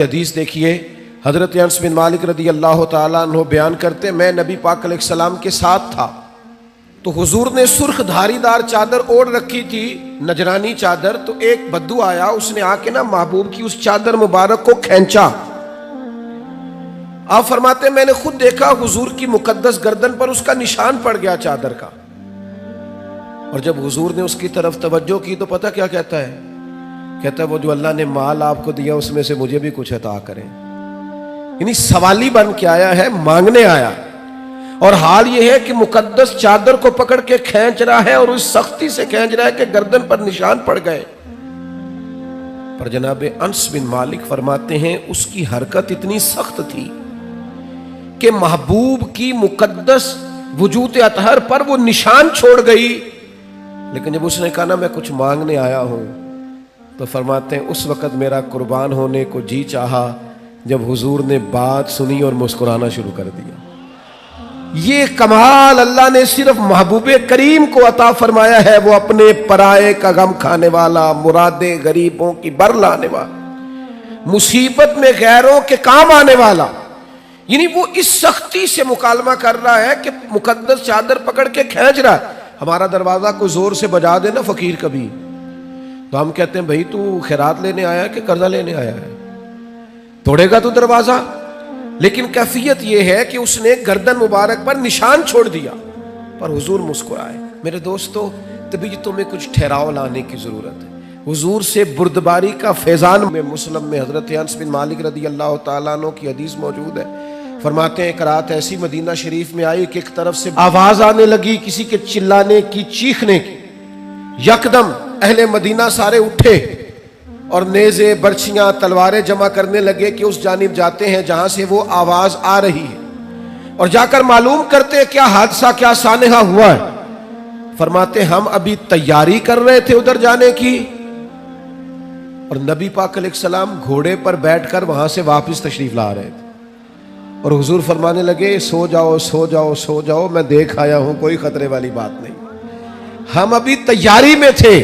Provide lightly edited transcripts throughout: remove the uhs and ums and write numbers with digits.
حدیث دیکھیے، حضرت انس بن مالک رضی اللہ تعالیٰ عنہ بیان کرتے، میں نبی پاک علیہ السلام کے ساتھ تھا تو حضور نے سرخ دھاری دار چادر اوڑھ رکھی تھی، نجرانی چادر، تو ایک بدو آیا، اس نے آ کے نا محبوب کی اس چادر مبارک کو کھینچا۔ آپ فرماتے ہیں میں نے خود دیکھا حضور کی مقدس گردن پر اس کا نشان پڑ گیا چادر کا، اور جب حضور نے اس کی طرف توجہ کی تو پتہ کیا کہتا ہے؟ کہتا ہے وہ جو اللہ نے مال آپ کو دیا اس میں سے مجھے بھی کچھ عطا کریں۔ یعنی سوالی بن کے آیا ہے، مانگنے آیا، اور حال یہ ہے کہ مقدس چادر کو پکڑ کے کھینچ رہا ہے، اور اس سختی سے کھینچ رہا ہے کہ گردن پر نشان پڑ گئے۔ پر جناب انس بن مالک فرماتے ہیں اس کی حرکت اتنی سخت تھی کہ محبوب کی مقدس وجود اطہر پر وہ نشان چھوڑ گئی، لیکن جب اس نے کہا نا میں کچھ مانگنے آیا ہوں، تو فرماتے ہیں اس وقت میرا قربان ہونے کو جی چاہا جب حضور نے بات سنی اور مسکرانا شروع کر دیا۔ یہ کمال اللہ نے صرف محبوب کریم کو عطا فرمایا ہے، وہ اپنے پرائے کا غم کھانے والا، مرادیں غریبوں کی بر لانے والا، مصیبت میں غیروں کے کام آنے والا۔ یعنی وہ اس سختی سے مکالمہ کر رہا ہے کہ مقدس چادر پکڑ کے کھینچ رہا ہے۔ ہمارا دروازہ کوئی زور سے بجا دے نا فقیر کبھی، تو ہم کہتے ہیں بھائی تو خیرات لینے آیا ہے کہ قرضہ لینے آیا ہے؟ توڑے گا تو دروازہ؟ لیکن کیفیت یہ ہے کہ اس نے گردن مبارک پر نشان چھوڑ دیا، پر حضور مسکرائے۔ میرے دوستو، طبیعتوں میں کچھ ٹھہراؤ لانے کی ضرورت ہے۔ حضور سے بردباری کا فیضان میں مسلم میں حضرت انس بن مالک رضی اللہ تعالیٰ عنہ کی حدیث موجود ہے۔ فرماتے ہیں ایک رات ایسی مدینہ شریف میں آئی کہ ایک طرف سے آواز آنے لگی کسی کے چلانے کی، چیخنے کی۔ یکدم اہل مدینہ سارے اٹھے اور نیزے، برچیاں، تلواریں جمع کرنے لگے کہ اس جانب جاتے ہیں جہاں سے وہ آواز آ رہی ہے، اور جا کر معلوم کرتے کیا حادثہ، کیا سانحہ ہوا ہے۔ فرماتے ہم ابھی تیاری کر رہے تھے ادھر جانے کی، اور نبی پاک علیہ السلام گھوڑے پر بیٹھ کر وہاں سے واپس تشریف لا رہے تھے، اور حضور فرمانے لگے سو جاؤ سو جاؤ سو جاؤ، میں دیکھ آیا ہوں، کوئی خطرے والی بات نہیں۔ ہم ابھی تیاری میں تھے،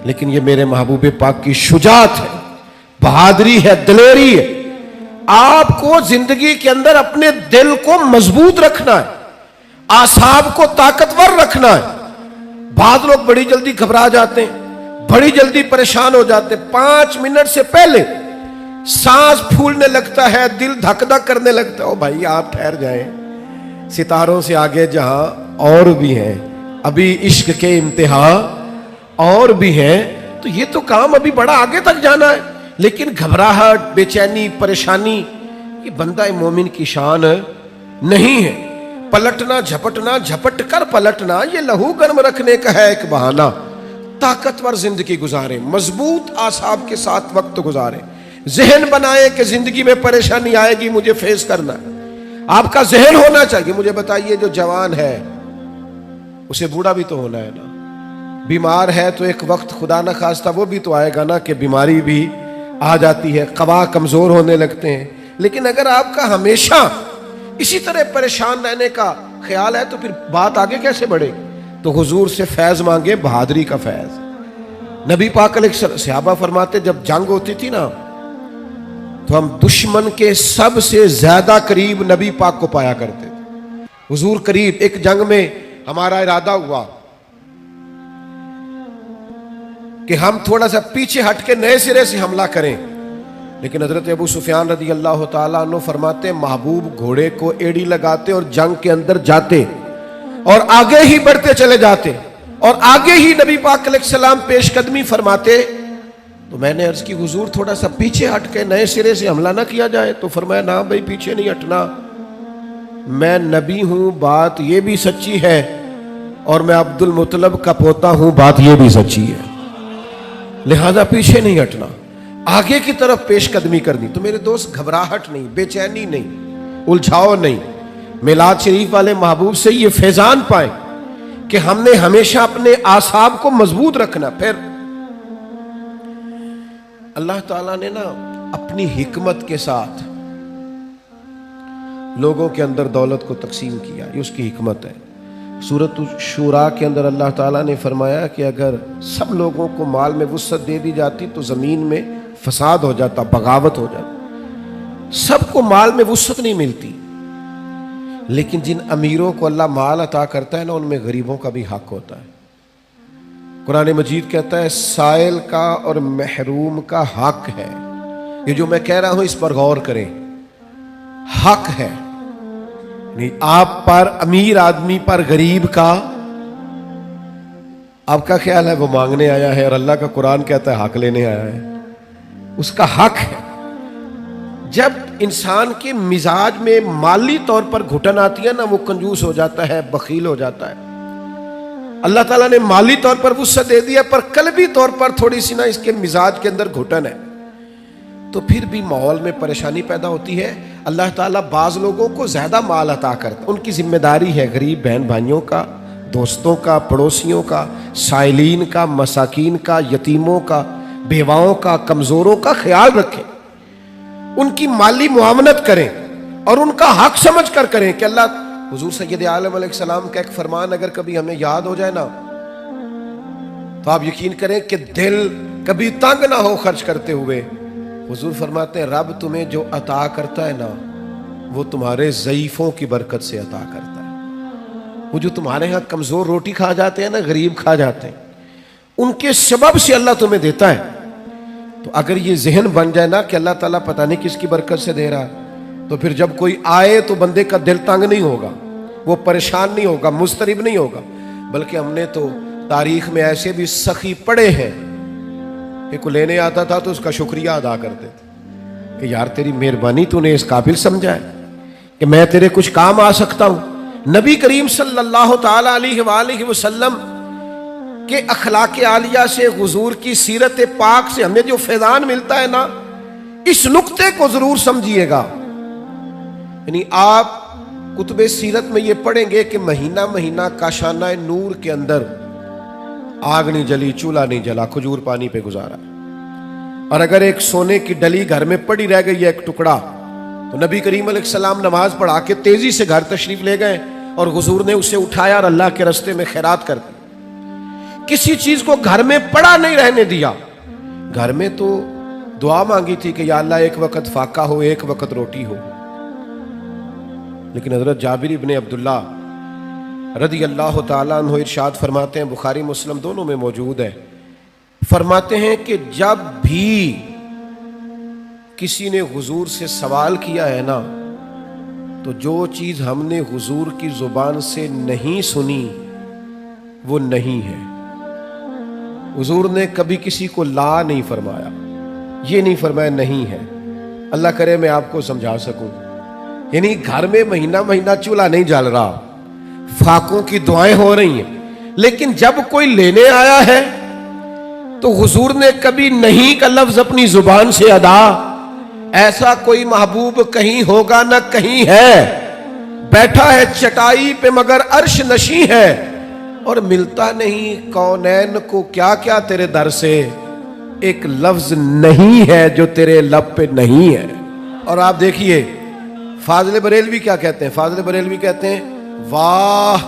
لیکن یہ میرے محبوب پاک کی شجاعت ہے، بہادری ہے، دلیری ہے۔ آپ کو زندگی کے اندر اپنے دل کو مضبوط رکھنا ہے، اعصاب کو طاقتور رکھنا ہے۔ بعض لوگ بڑی جلدی گھبرا جاتے ہیں، بڑی جلدی پریشان ہو جاتے ہیں، 5 منٹ سے پہلے سانس پھولنے لگتا ہے، دل دھک دھک کرنے لگتا ہے۔ او بھائی آپ ٹھہر جائیں، ستاروں سے آگے جہاں اور بھی ہیں، ابھی عشق کے امتحان اور بھی ہیں، تو یہ تو کام ابھی بڑا آگے تک جانا ہے۔ لیکن گھبراہٹ، بے چینی، پریشانی یہ بندہ مومن کی شان نہیں ہے۔ پلٹنا، جھپٹنا، جھپٹ کر پلٹنا یہ لہو گرم رکھنے کا ہے ایک بہانہ۔ طاقتور زندگی گزاریں، مضبوط اعصاب کے ساتھ وقت گزاریں، ذہن بنائیں کہ زندگی میں پریشانی آئے گی، مجھے فیس کرنا ہے۔ آپ کا ذہن ہونا چاہیے۔ مجھے بتائیے جو جوان ہے اسے بوڑھا بھی تو ہونا ہے نا، بیمار ہے تو ایک وقت خدا نہ خواستہ وہ بھی تو آئے گا نا کہ بیماری بھی آ جاتی ہے، قوا کمزور ہونے لگتے ہیں۔ لیکن اگر آپ کا ہمیشہ اسی طرح پریشان رہنے کا خیال ہے تو پھر بات آگے کیسے بڑھے؟ تو حضور سے فیض مانگے، بہادری کا فیض۔ نبی پاک علیہ السلام، صحابہ فرماتے جب جنگ ہوتی تھی نا تو ہم دشمن کے سب سے زیادہ قریب نبی پاک کو پایا کرتے تھے، حضور قریب۔ ایک جنگ میں ہمارا ارادہ ہوا کہ ہم تھوڑا سا پیچھے ہٹ کے نئے سرے سے حملہ کریں، لیکن حضرت ابو سفیان رضی اللہ تعالیٰ عنہ فرماتے محبوب گھوڑے کو ایڑی لگاتے اور جنگ کے اندر جاتے اور آگے ہی بڑھتے چلے جاتے، اور آگے ہی نبی پاک علیہ السلام پیش قدمی فرماتے۔ تو میں نے عرض کی حضور تھوڑا سا پیچھے ہٹ کے نئے سرے سے حملہ نہ کیا جائے؟ تو فرمایا نا بھائی پیچھے نہیں ہٹنا، میں نبی ہوں، بات یہ بھی سچی ہے، اور میں عبد المطلب کا پوتا ہوں، بات یہ بھی سچی ہے، لہذا پیچھے نہیں ہٹنا، آگے کی طرف پیش قدمی کرنی۔ تو میرے دوست گھبراہٹ نہیں، بے چینی نہیں، الجھاؤ نہیں۔ میلاد شریف والے محبوب سے یہ فیضان پائیں کہ ہم نے ہمیشہ اپنے اعصاب کو مضبوط رکھنا۔ پھر اللہ تعالیٰ نے نا اپنی حکمت کے ساتھ لوگوں کے اندر دولت کو تقسیم کیا، یہ اس کی حکمت ہے۔ سورۃ الشورى کے اندر اللہ تعالیٰ نے فرمایا کہ اگر سب لوگوں کو مال میں وسعت دے دی جاتی تو زمین میں فساد ہو جاتا، بغاوت ہو جاتی۔ سب کو مال میں وسعت نہیں ملتی، لیکن جن امیروں کو اللہ مال عطا کرتا ہے نا، ان میں غریبوں کا بھی حق ہوتا ہے۔ قرآن مجید کہتا ہے سائل کا اور محروم کا حق ہے۔ یہ جو میں کہہ رہا ہوں اس پر غور کریں، حق ہے، نہیں آپ پر، امیر آدمی پر غریب کا، آپ کا خیال ہے وہ مانگنے آیا ہے، اور اللہ کا قرآن کہتا ہے حق لینے آیا ہے، اس کا حق ہے۔ جب انسان کے مزاج میں مالی طور پر گھٹن آتی ہے نا، وہ کنجوس ہو جاتا ہے، بخیل ہو جاتا ہے۔ اللہ تعالیٰ نے مالی طور پر وسعت دے دیا، پر قلبی طور پر تھوڑی سی نا اس کے مزاج کے اندر گھٹن ہے، تو پھر بھی ماحول میں پریشانی پیدا ہوتی ہے۔ اللہ تعالیٰ بعض لوگوں کو زیادہ مال عطا کرتا ہے، ان کی ذمہ داری ہے غریب بہن بھائیوں کا، دوستوں کا، پڑوسیوں کا، سائلین کا، مساکین کا، یتیموں کا، بیواؤں کا، کمزوروں کا خیال رکھیں، ان کی مالی معاونت کریں اور ان کا حق سمجھ کر کریں کہ اللہ، حضور سید عالم علیہ السلام کا ایک فرمان اگر کبھی ہمیں یاد ہو جائے نا، تو آپ یقین کریں کہ دل کبھی تنگ نہ ہو خرچ کرتے ہوئے۔ حضور فرماتے ہیں رب تمہیں جو عطا کرتا ہے نا، وہ تمہارے ضعیفوں کی برکت سے عطا کرتا ہے۔ وہ جو تمہارے ہاں کمزور روٹی کھا جاتے ہیں نا، غریب کھا جاتے ہیں، ان کے سبب سے اللہ تمہیں دیتا ہے۔ تو اگر یہ ذہن بن جائے نا کہ اللہ تعالیٰ پتہ نہیں کس کی برکت سے دے رہا، تو پھر جب کوئی آئے تو بندے کا دل تنگ نہیں ہوگا، وہ پریشان نہیں ہوگا، مضطرب نہیں ہوگا، بلکہ ہم نے تو تاریخ میں ایسے بھی سخی پڑے ہیں کہ کوئی لینے آتا تھا تو اس کا شکریہ ادا کرتے تھے کہ یار تیری مہربانی، تو نے اس قابل سمجھا ہے کہ میں تیرے کچھ کام آ سکتا ہوں۔ نبی کریم صلی اللہ تعالی علیہ وآلہ وسلم کہ اخلاق عالیہ سے، حضور کی سیرت پاک سے ہمیں جو فیضان ملتا ہے نا، اس نقطے کو ضرور سمجھیے گا۔ یعنی آپ کتب سیرت میں یہ پڑھیں گے کہ مہینہ مہینہ کاشانہ نور کے اندر آگ نہیں جلی، چولہا نہیں جلا، کھجور پانی پہ گزارا، اور اگر ایک سونے کی ڈلی گھر میں پڑی رہ گئی ہے ایک ٹکڑا، تو نبی کریم علیہ السلام نماز پڑھا کے تیزی سے گھر تشریف لے گئے اور حضور نے اسے اٹھایا اور اللہ کے راستے میں خیرات کر دی۔ کسی چیز کو گھر میں پڑا نہیں رہنے دیا۔ گھر میں تو دعا مانگی تھی کہ یا اللہ ایک وقت فاقہ ہو، ایک وقت روٹی ہو، لیکن حضرت جابر ابن عبداللہ رضی اللہ تعالیٰ عنہ ارشاد فرماتے ہیں، بخاری مسلم دونوں میں موجود ہے، فرماتے ہیں کہ جب بھی کسی نے حضور سے سوال کیا ہے نا، تو جو چیز ہم نے حضور کی زبان سے نہیں سنی وہ نہیں ہے۔ حضور نے کبھی کسی کو لا نہیں فرمایا، یہ نہیں فرمایا نہیں ہے۔ اللہ کرے میں آپ کو سمجھا سکوں، یعنی گھر میں مہینہ مہینہ چولہا نہیں جل رہا، فاقوں کی دعائیں ہو رہی ہیں، لیکن جب کوئی لینے آیا ہے تو حضور نے کبھی نہیں کا لفظ اپنی زبان سے ادا۔ ایسا کوئی محبوب کہیں ہوگا نہ کہیں ہے، بیٹھا ہے چٹائی پہ مگر عرش نشیں ہے، اور ملتا نہیں کونین کو کیا کیا تیرے در سے، ایک لفظ نہیں ہے جو تیرے لب پہ نہیں ہے۔ اور آپ دیکھیے فاضل بریلوی کیا کہتے ہیں، فاضل بریلوی کہتے ہیں واہ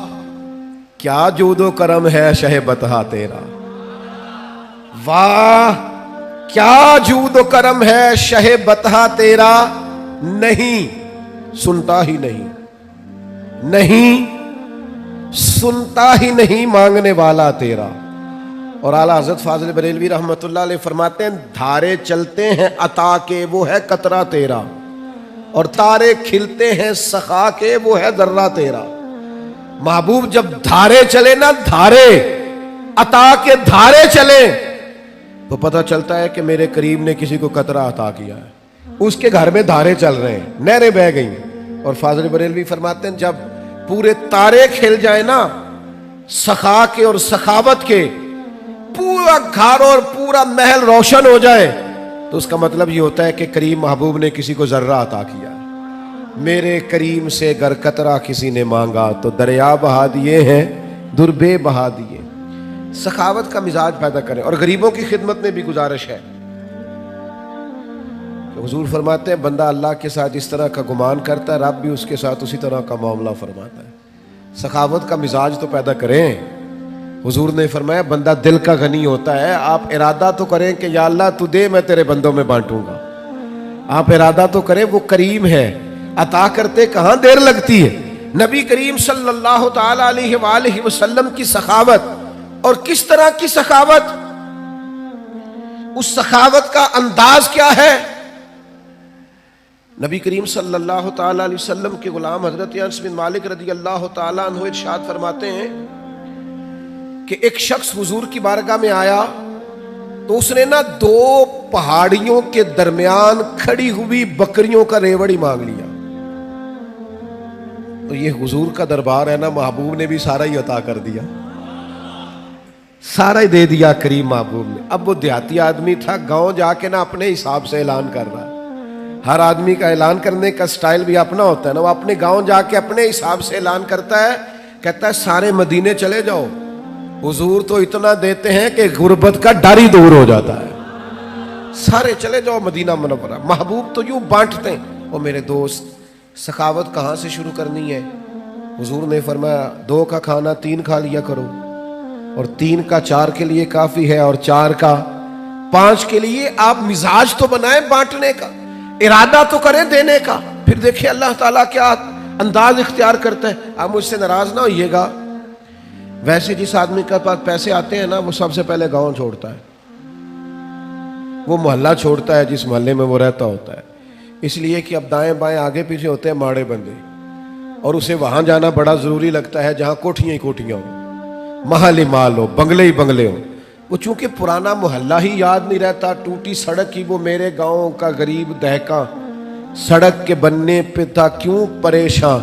کیا جود و کرم ہے شہ بطحہ تیرا، واہ کیا جود و کرم ہے شہ بطحہ تیرا، نہیں سنتا ہی نہیں، نہیں سنتا ہی نہیں مانگنے والا تیرا۔ اور اعلیٰ حضرت فاضل بریلوی رحمۃ اللہ علیہ فرماتے ہیں دھارے چلتے ہیں عطا کے وہ ہے قطرہ تیرا، اور تارے کھلتے ہیں سخا کے وہ ہے ذرہ تیرا۔ محبوب جب دھارے چلے نا، دھارے عطا کے دھارے چلے، تو پتہ چلتا ہے کہ میرے کریم نے کسی کو قطرہ عطا کیا ہے، اس کے گھر میں دھارے چل رہے ہیں، نہریں بہہ گئی ہیں۔ اور فاضل بریلوی فرماتے ہیں جب پورے تارے کھل جائیں نا سخا کے اور سخاوت کے، پورا گھر اور پورا محل روشن ہو جائے، تو اس کا مطلب یہ ہوتا ہے کہ کریم محبوب نے کسی کو ذرہ عطا کیا۔ میرے کریم سے گر قطرہ کسی نے مانگا تو دریا بہا دیے ہیں، دربے بہا دیے۔ سخاوت کا مزاج پیدا کریں، اور غریبوں کی خدمت میں بھی گزارش ہے کہ حضور فرماتے ہیں بندہ اللہ کے ساتھ اس طرح کا گمان کرتا ہے، رب بھی اس کے ساتھ اسی طرح کا معاملہ فرماتا ہے۔ سخاوت کا مزاج تو پیدا کریں۔ حضور نے فرمایا بندہ دل کا غنی ہوتا ہے، آپ ارادہ تو کریں کہ یا اللہ تو دے میں تیرے بندوں میں بانٹوں گا۔ آپ ارادہ تو کریں, وہ کریم ہے, عطا کرتے کہاں دیر لگتی ہے. نبی کریم صلی اللہ تعالی علیہ وآلہ وسلم کی سخاوت, اور کس طرح کی سخاوت, اس سخاوت کا انداز کیا ہے. نبی کریم صلی اللہ تعالی علیہ وسلم کے غلام حضرت انس بن مالک رضی اللہ تعالیٰ عنہ ارشاد فرماتے ہیں کہ ایک شخص حضور کی بارگاہ میں آیا تو اس نے نا 2 پہاڑیوں کے درمیان کھڑی ہوئی بکریوں کا ریوڑی مانگ لیا. تو یہ حضور کا دربار ہے نا, محبوب نے بھی سارا ہی عطا کر دیا, سارا ہی دے دیا کریم محبوب نے. اب وہ دیہاتی آدمی تھا, گاؤں جا کے نا اپنے حساب سے اعلان کر رہا ہے. ہر آدمی کا اعلان کرنے کا سٹائل بھی اپنا ہوتا ہے نا, وہ اپنے گاؤں جا کے اپنے حساب سے اعلان کرتا ہے, کہتا ہے سارے مدینے چلے جاؤ, حضور تو اتنا دیتے ہیں کہ غربت کا ڈر ہی دور ہو جاتا ہے. سارے چلے جاؤ مدینہ منورہ. محبوب تو یوں بانٹتے ہیں. اور میرے دوست, سخاوت کہاں سے شروع کرنی ہے. حضور نے فرمایا 2 کا کھانا 3 کھا لیا کرو, اور 3 کا 4 کے لیے کافی ہے, اور 4 کا 5 کے لیے. آپ مزاج تو بنائیں بانٹنے کا, ارادہ تو کریں دینے کا. پھر دیکھیں اللہ تعالیٰ کیا انداز اختیار کرتا ہے. آپ مجھ سے ناراض نہ ہوئیے گا, ویسے جس آدمی کے پاس پیسے آتے ہیں نا, وہ سب سے پہلے گاؤں چھوڑتا ہے, وہ محلہ چھوڑتا ہے جس محلے میں وہ رہتا ہوتا ہے. اس لیے کہ اب دائیں بائیں آگے پیچھے ہوتے ہیں ماڑے بندے, اور اسے وہاں جانا بڑا ضروری لگتا ہے جہاں کوٹھیاں ہی کوٹھیاں ہوں, محل ہی مال ہو, بنگلے ہی بنگلے ہوں. وہ چونکہ پرانا محلہ ہی یاد نہیں رہتا, ٹوٹی سڑک ہی وہ میرے گاؤں کا غریب دہقاں سڑک کے بننے پہ تھا کیوں پریشان,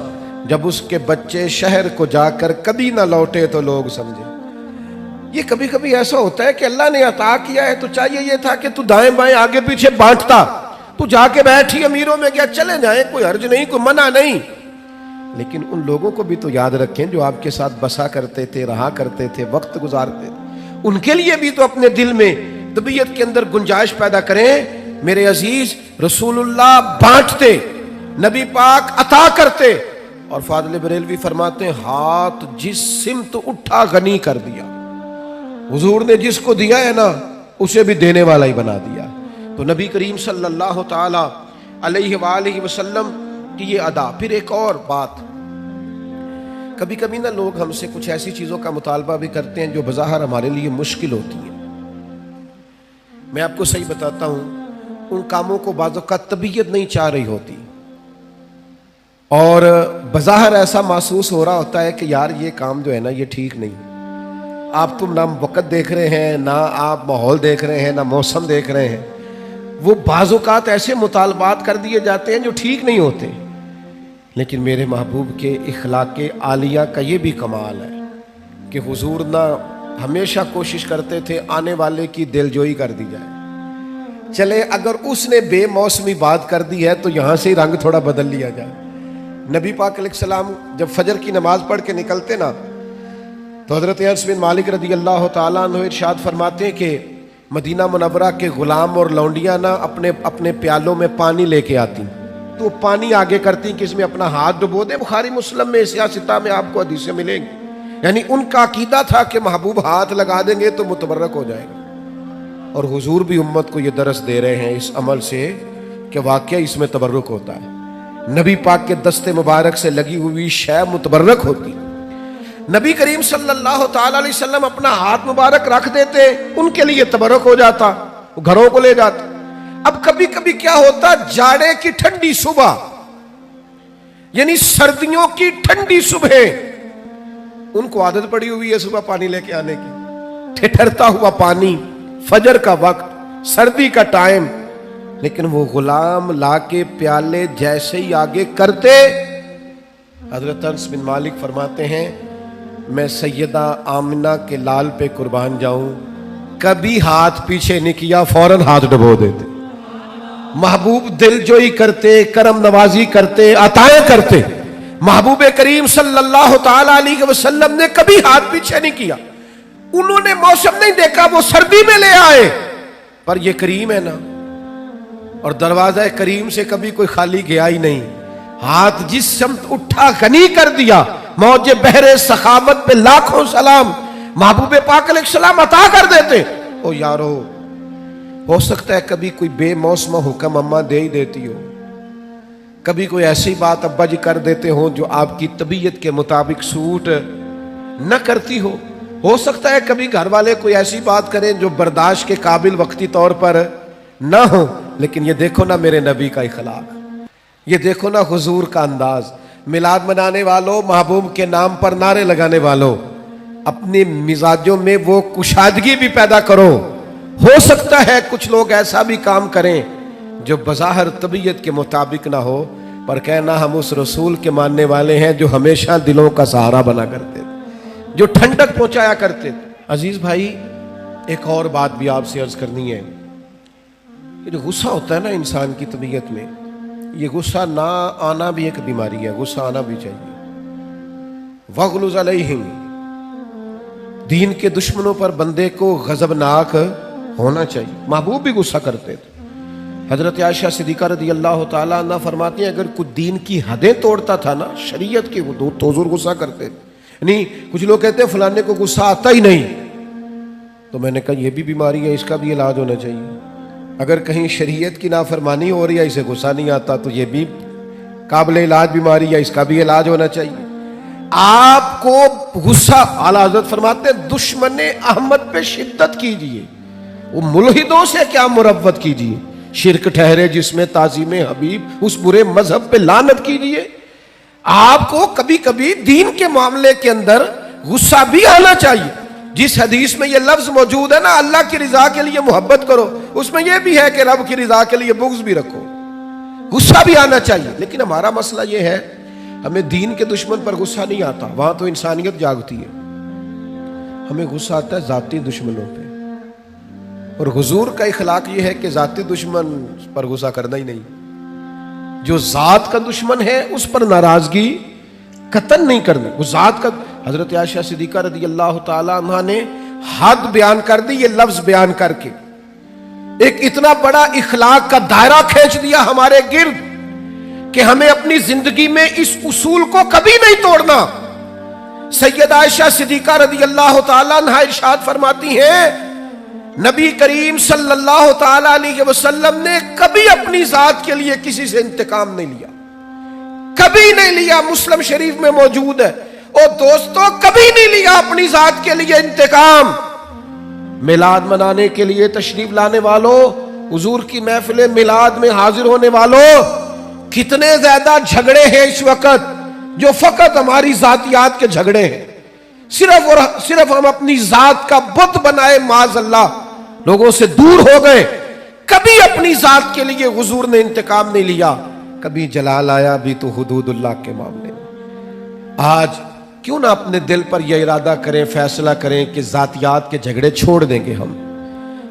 جب اس کے بچے شہر کو جا کر کبھی نہ لوٹے تو لوگ سمجھے. یہ کبھی کبھی ایسا ہوتا ہے کہ اللہ نے عطا کیا ہے تو چاہیے یہ تھا کہ تو دائیں بائیں آگے پیچھے بانٹتا. تو جا کے بیٹھی امیروں میں کیا, چلے جائیں, کوئی حرج نہیں, کوئی منع نہیں. لیکن ان لوگوں کو بھی تو یاد رکھیں جو آپ کے ساتھ بسا کرتے تھے, رہا کرتے تھے, وقت گزارتے تھے. ان کے لیے بھی تو اپنے دل میں طبیعت کے اندر گنجائش پیدا کریں. میرے عزیز, رسول اللہ بانٹتے, نبی پاک عطا کرتے. اور فاضل بریلوی فرماتے ہیں ہاتھ جس سمت اٹھا غنی کر دیا. حضور نے جس کو دیا ہے نا اسے بھی دینے والا ہی بنا دیا. تو نبی کریم صلی اللہ تعالی علیہ وآلہ وسلم کی یہ ادا. پھر ایک اور بات, کبھی کبھی نا لوگ ہم سے کچھ ایسی چیزوں کا مطالبہ بھی کرتے ہیں جو بظاہر ہمارے لیے مشکل ہوتی ہیں. میں آپ کو صحیح بتاتا ہوں, ان کاموں کو بعض اوقات طبیعت نہیں چاہ رہی ہوتی, اور بظاہر ایسا محسوس ہو رہا ہوتا ہے کہ یار یہ کام جو ہے نا یہ ٹھیک نہیں. آپ تم نہ وقت دیکھ رہے ہیں, نہ آپ ماحول دیکھ رہے ہیں, نہ موسم دیکھ رہے ہیں. وہ بعض اوقات ایسے مطالبات کر دیے جاتے ہیں جو ٹھیک نہیں ہوتے. لیکن میرے محبوب کے اخلاق عالیہ کا یہ بھی کمال ہے کہ حضور نہ ہمیشہ کوشش کرتے تھے آنے والے کی دلجوئی کر دی جائے. چلے اگر اس نے بے موسمی بات کر دی ہے تو یہاں سے ہی رنگ تھوڑا بدل لیا جائے. نبی پاک علیہ السلام جب فجر کی نماز پڑھ کے نکلتے نا تو حضرت انس بن مالک رضی اللہ تعالیٰ عنہ ارشاد فرماتے ہیں کہ مدینہ منورہ کے غلام اور لونڈیاں نا اپنے پیالوں میں پانی لے کے آتی, تو پانی آگے کرتی کہ اس میں اپنا ہاتھ ڈبو دے. بخاری مسلم میں سیاستہ میں آپ کو حدیثیں ملیں گی. یعنی ان کا عقیدہ تھا کہ محبوب ہاتھ لگا دیں گے تو متبرک ہو جائے گا. اور حضور بھی امت کو یہ درس دے رہے ہیں اس عمل سے کہ واقعہ اس میں تبرک ہوتا ہے. نبی پاک کے دستے مبارک سے لگی ہوئی شے متبرک ہوتی. نبی کریم صلی اللہ تعالی علیہ وسلم اپنا ہاتھ مبارک رکھ دیتے, ان کے لیے تبرک ہو جاتا, وہ گھروں کو لے جاتے. اب کبھی کبھی کیا ہوتا, جاڑے کی ٹھنڈی صبح, یعنی سردیوں کی ٹھنڈی صبح, ان کو عادت پڑی ہوئی ہے صبح پانی لے کے آنے کی, ٹھٹرتا ہوا پانی, فجر کا وقت, سردی کا ٹائم. لیکن وہ غلام لا کے پیالے جیسے ہی آگے کرتے, حضرت انس بن مالک فرماتے ہیں میں سیدہ آمنہ کے لال پہ قربان جاؤں, کبھی ہاتھ پیچھے نہیں کیا, فوراً ہاتھ ڈبو دیتے. محبوب دل جوئی کرتے, کرم نوازی کرتے, عطائیں کرتے. محبوب کریم صلی اللہ تعالی علیہ وسلم نے کبھی ہاتھ پیچھے نہیں کیا. انہوں نے موسم نہیں دیکھا, وہ سردی میں لے آئے, پر یہ کریم ہے نا, اور دروازہ کریم سے کبھی کوئی خالی گیا ہی نہیں. ہاتھ جس سمت اٹھا غنی کر دیا. موج بحر سخاوت پہ لاکھوں سلام, محبوب پاک علیہ السلام عطا کر دیتے. او یارو, ہو سکتا ہے کبھی کوئی بے موسم حکم اماں دے ہی دیتی ہو، کبھی کوئی ایسی بات ابا جی کر دیتے ہو جو آپ کی طبیعت کے مطابق سوٹ نہ کرتی ہو سکتا ہے کبھی گھر والے کوئی ایسی بات کریں جو برداشت کے قابل وقتی طور پر نہ ہو، لیکن یہ دیکھو نا میرے نبی کا اخلاق، یہ دیکھو نا حضور کا انداز۔ میلاد منانے والوں، محبوب کے نام پر نعرے لگانے والوں، اپنی مزاجوں میں وہ کشادگی بھی پیدا کرو۔ ہو سکتا ہے کچھ لوگ ایسا بھی کام کریں جو بظاہر طبیعت کے مطابق نہ ہو، پر کہنا ہم اس رسول کے ماننے والے ہیں جو ہمیشہ دلوں کا سہارا بنا کرتے تھے، جو ٹھنڈک پہنچایا کرتے تھے۔ عزیز بھائی، ایک اور بات بھی آپ سے عرض کرنی ہے، یہ جو غصہ ہوتا ہے نا انسان کی طبیعت میں، یہ غصہ نہ آنا بھی ایک بیماری ہے، غصہ آنا بھی چاہیے۔ وَغْلُظْ عَلَيْهِمْ، دین کے دشمنوں پر بندے کو غضبناک ہونا چاہیے۔ محبوب بھی غصہ کرتے تھے۔ حضرت عائشہ صدیقہ رضی اللہ تعالیٰ عنہ فرماتی ہیں اگر کوئی دین کی حدیں توڑتا تھا نا، شریعت کی حدود، تو حضور غصہ کرتے تھے۔ یعنی کچھ لوگ کہتے ہیں فلانے کو غصہ آتا ہی نہیں، تو میں نے کہا یہ بھی بیماری ہے، اس کا بھی علاج ہونا چاہیے۔ اگر کہیں شریعت کی نافرمانی ہو رہی ہے، اسے غصہ نہیں آتا، تو یہ بھی قابل علاج بیماری ہے، اس کا بھی علاج ہونا چاہیے۔ آپ کو غصہ، اعلیٰ حضرت فرماتے ہیں دشمن احمد پہ شدت کیجیے، وہ ملحدوں سے کیا مروت کیجیے، شرک ٹھہرے جس میں تعظیم حبیب، اس برے مذہب پہ لعنت کیجیے۔ آپ کو کبھی کبھی دین کے معاملے کے اندر غصہ بھی آنا چاہیے۔ جس حدیث میں یہ لفظ موجود ہے نا، اللہ کی رضا کے لیے محبت کرو، اس میں یہ بھی ہے کہ رب کی رضا کے لیے بغض بھی رکھو، غصہ بھی آنا چاہیے۔ لیکن ہمارا مسئلہ یہ ہے، ہمیں دین کے دشمن پر غصہ نہیں آتا، وہاں تو انسانیت جاگتی ہے، ہمیں غصہ آتا ہے ذاتی دشمنوں پہ۔ اور حضور کا اخلاق یہ ہے کہ ذاتی دشمن پر غصہ کرنا ہی نہیں، جو ذات کا دشمن ہے اس پر ناراضگی قطعاً نہیں کرنا، وہ ذات کا۔ حضرت عائشہ صدیقہ رضی اللہ تعالی عنہ نے حد بیان کر دی، یہ لفظ بیان کر کے ایک اتنا بڑا اخلاق کا دائرہ کھینچ دیا ہمارے گرد کہ ہمیں اپنی زندگی میں اس اصول کو کبھی نہیں توڑنا۔ سیدہ عائشہ صدیقہ رضی اللہ تعالی عنہ ارشاد فرماتی ہیں نبی کریم صلی اللہ تعالی علیہ وسلم نے کبھی اپنی ذات کے لیے کسی سے انتقام نہیں لیا، کبھی نہیں لیا، مسلم شریف میں موجود ہے۔ اور دوستو کبھی نہیں لیا اپنی ذات کے لیے انتقام۔ میلاد منانے کے لیے تشریف لانے والوں، حضور کی محفل میلاد میں حاضر ہونے والوں، کتنے زیادہ جھگڑے ہیں اس وقت جو فقط ہماری ذاتیات کے جھگڑے ہیں، صرف اور صرف ہم اپنی ذات کا بت بنائے، معاذ اللہ لوگوں سے دور ہو گئے۔ کبھی اپنی ذات کے لیے حضور نے انتقام نہیں لیا، کبھی جلال آیا بھی تو حدود اللہ کے معاملے میں۔ آج کیوں نہ اپنے دل پر یہ ارادہ کریں، فیصلہ کریں کہ ذاتیات کے جھگڑے چھوڑ دیں گے ہم،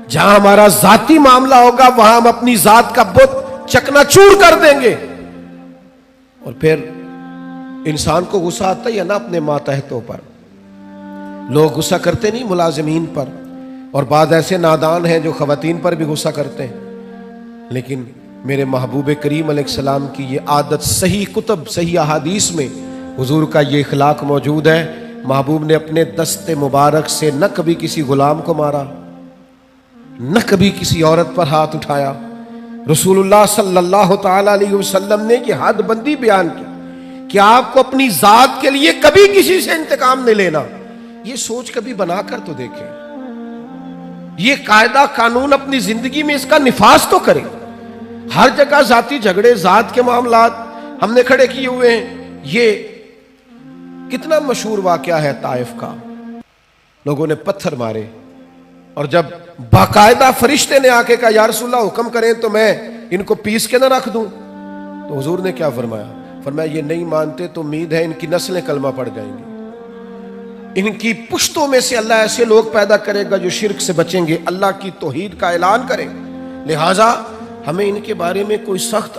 جہاں ہمارا ذاتی معاملہ ہوگا وہاں ہم اپنی ذات کا بت چکنا چور کر دیں گے۔ اور پھر انسان کو غصہ آتا ہی ہے نا اپنے ماتحتوں پر، لوگ غصہ کرتے نہیں ملازمین پر، اور بعض ایسے نادان ہیں جو خواتین پر بھی غصہ کرتے ہیں، لیکن میرے محبوب کریم علیہ السلام کی یہ عادت صحیح کتب، صحیح احادیث میں حضور کا یہ اخلاق موجود ہے۔ محبوب نے اپنے دست مبارک سے نہ کبھی کسی غلام کو مارا، نہ کبھی کسی عورت پر ہاتھ اٹھایا۔ رسول اللہ صلی اللہ تعالی علیہ وسلم نے یہ حد بندی بیان کی کہ آپ کو اپنی ذات کے لیے کبھی کسی سے انتقام نہیں لینا۔ یہ سوچ کبھی بنا کر تو دیکھیں، یہ قاعدہ قانون اپنی زندگی میں اس کا نفاذ تو کریں۔ ہر جگہ ذاتی جھگڑے، ذات کے معاملات ہم نے کھڑے کیے ہوئے ہیں۔ یہ کتنا مشہور واقعہ ہے طائف کا، لوگوں نے پتھر مارے، اور جب باقاعدہ فرشتے نے آ کے کہا یا رسول اللہ حکم کریں تو میں ان کو پیس کے نہ رکھ دوں، تو حضور نے کیا فرمایا؟ فرمایا یہ نہیں مانتے تو امید ہے ان کی نسلیں کلمہ پڑ جائیں گی، ان کی پشتوں میں سے اللہ ایسے لوگ پیدا کرے گا جو شرک سے بچیں گے، اللہ کی توحید کا اعلان کریں۔ لہٰذا ہمیں ان کے بارے میں کوئی سخت